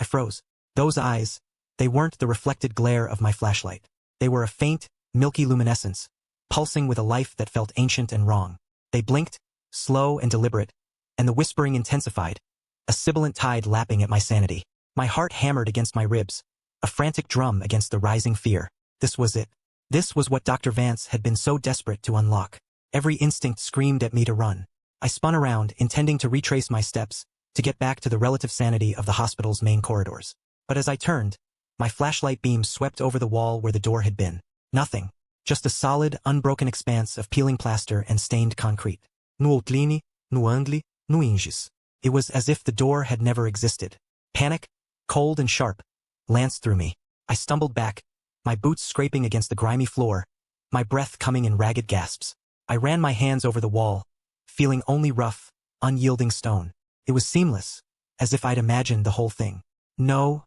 I froze. Those eyes, they weren't the reflected glare of my flashlight. They were a faint, milky luminescence, pulsing with a life that felt ancient and wrong. They blinked, slow and deliberate, and the whispering intensified, a sibilant tide lapping at my sanity. My heart hammered against my ribs, a frantic drum against the rising fear. This was it. This was what Dr. Vance had been so desperate to unlock. Every instinct screamed at me to run. I spun around, intending to retrace my steps, to get back to the relative sanity of the hospital's main corridors. But as I turned, my flashlight beam swept over the wall where the door had been. Nothing. Just a solid, unbroken expanse of peeling plaster and stained concrete. Nu outline, nu angle, nu hinges. It was as if the door had never existed. Panic, cold and sharp, lanced through me. I stumbled back, my boots scraping against the grimy floor, my breath coming in ragged gasps. I ran my hands over the wall, feeling only rough, unyielding stone. It was seamless, as if I'd imagined the whole thing. No,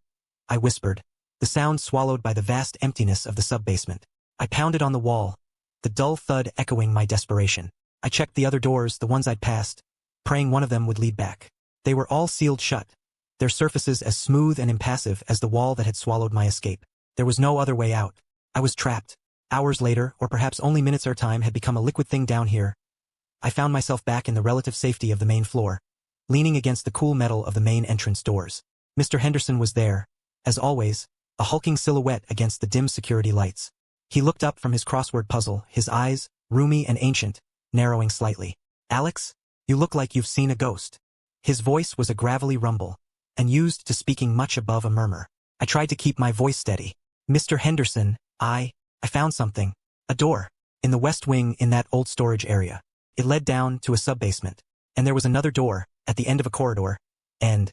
I whispered, the sound swallowed by the vast emptiness of the sub-basement. I pounded on the wall, the dull thud echoing my desperation. I checked the other doors, the ones I'd passed, praying one of them would lead back. They were all sealed shut, their surfaces as smooth and impassive as the wall that had swallowed my escape. There was no other way out. I was trapped. Hours later, or perhaps only minutes ere time had become a liquid thing down here. I found myself back in the relative safety of the main floor, leaning against the cool metal of the main entrance doors. Mr. Henderson was there, as always, a hulking silhouette against the dim security lights. He looked up from his crossword puzzle, his eyes, roomy and ancient, narrowing slightly. "Alex, you look like you've seen a ghost." His voice was a gravelly rumble, and used to speaking much above a murmur. I tried to keep my voice steady. "Mr. Henderson, I found something. A door. In the west wing in that old storage area. It led down to a sub-basement. And there was another door, at the end of a corridor. And..."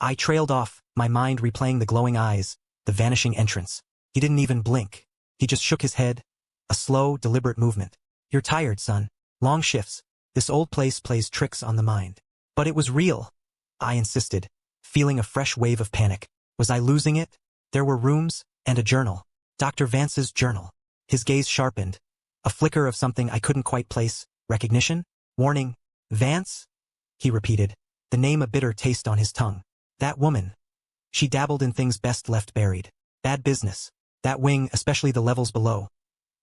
I trailed off, my mind replaying the glowing eyes, the vanishing entrance. He didn't even blink. He just shook his head. A slow, deliberate movement. "You're tired, son. Long shifts. This old place plays tricks on the mind." "But it was real," I insisted, feeling a fresh wave of panic. Was I losing it? There were rooms, and a journal. Dr. Vance's journal. His gaze sharpened. A flicker of something I couldn't quite place. Recognition? Warning. "Vance?" he repeated, the name a bitter taste on his tongue. "That woman. She dabbled in things best left buried. Bad business. That wing, especially the levels below.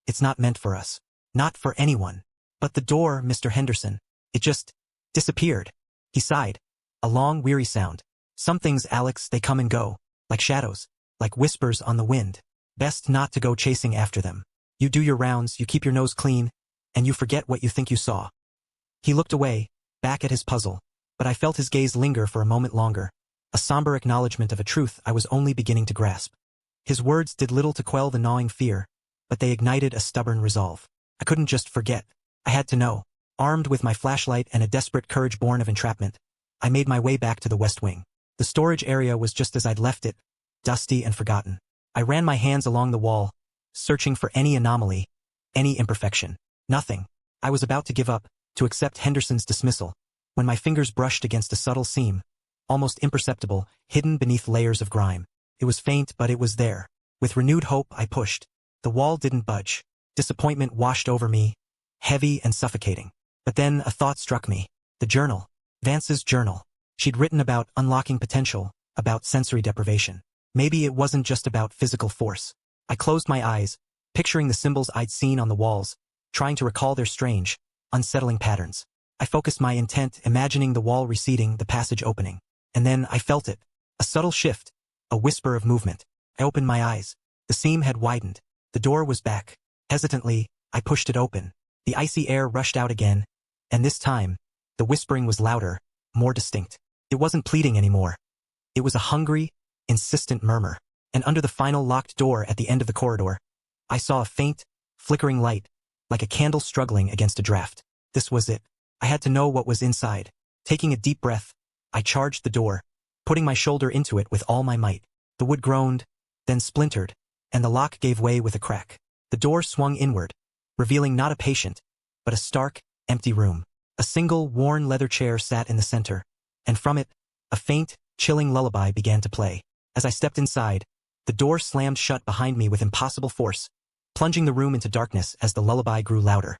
It's not meant for us. Not for anyone. But the door, Mr. Henderson. It just disappeared." He sighed. A long, weary sound. "Some things, Alex, they come and go. Like shadows. Like whispers on the wind. Best not to go chasing after them. You do your rounds, you keep your nose clean, and you forget what you think you saw." He looked away, back at his puzzle, but I felt his gaze linger for a moment longer, a somber acknowledgement of a truth I was only beginning to grasp. His words did little to quell the gnawing fear, but they ignited a stubborn resolve. I couldn't just forget. I had to know. Armed with my flashlight and a desperate courage born of entrapment, I made my way back to the west wing. The storage area was just as I'd left it, dusty and forgotten. I ran my hands along the wall, searching for any anomaly, any imperfection. Nothing. I was about to give up, to accept Henderson's dismissal, when my fingers brushed against a subtle seam, almost imperceptible, hidden beneath layers of grime. It was faint, but it was there. With renewed hope, I pushed. The wall didn't budge. Disappointment washed over me, heavy and suffocating. But then a thought struck me. The journal. Vance's journal. She'd written about unlocking potential, about sensory deprivation. Maybe it wasn't just about physical force. I closed my eyes, picturing the symbols I'd seen on the walls, trying to recall their strange, unsettling patterns. I focused my intent, imagining the wall receding, the passage opening. And then I felt it. A subtle shift. A whisper of movement. I opened my eyes. The seam had widened. The door was back. Hesitantly, I pushed it open. The icy air rushed out again, and this time, the whispering was louder, more distinct. It wasn't pleading anymore. It was a hungry, insistent murmur. And under the final locked door at the end of the corridor, I saw a faint, flickering light, like a candle struggling against a draft. This was it. I had to know what was inside. Taking a deep breath, I charged the door, putting my shoulder into it with all my might. The wood groaned, then splintered, and the lock gave way with a crack. The door swung inward, revealing not a patient, but a stark, empty room. A single, worn leather chair sat in the center, and from it, a faint, chilling lullaby began to play. As I stepped inside, the door slammed shut behind me with impossible force, plunging the room into darkness as the lullaby grew louder.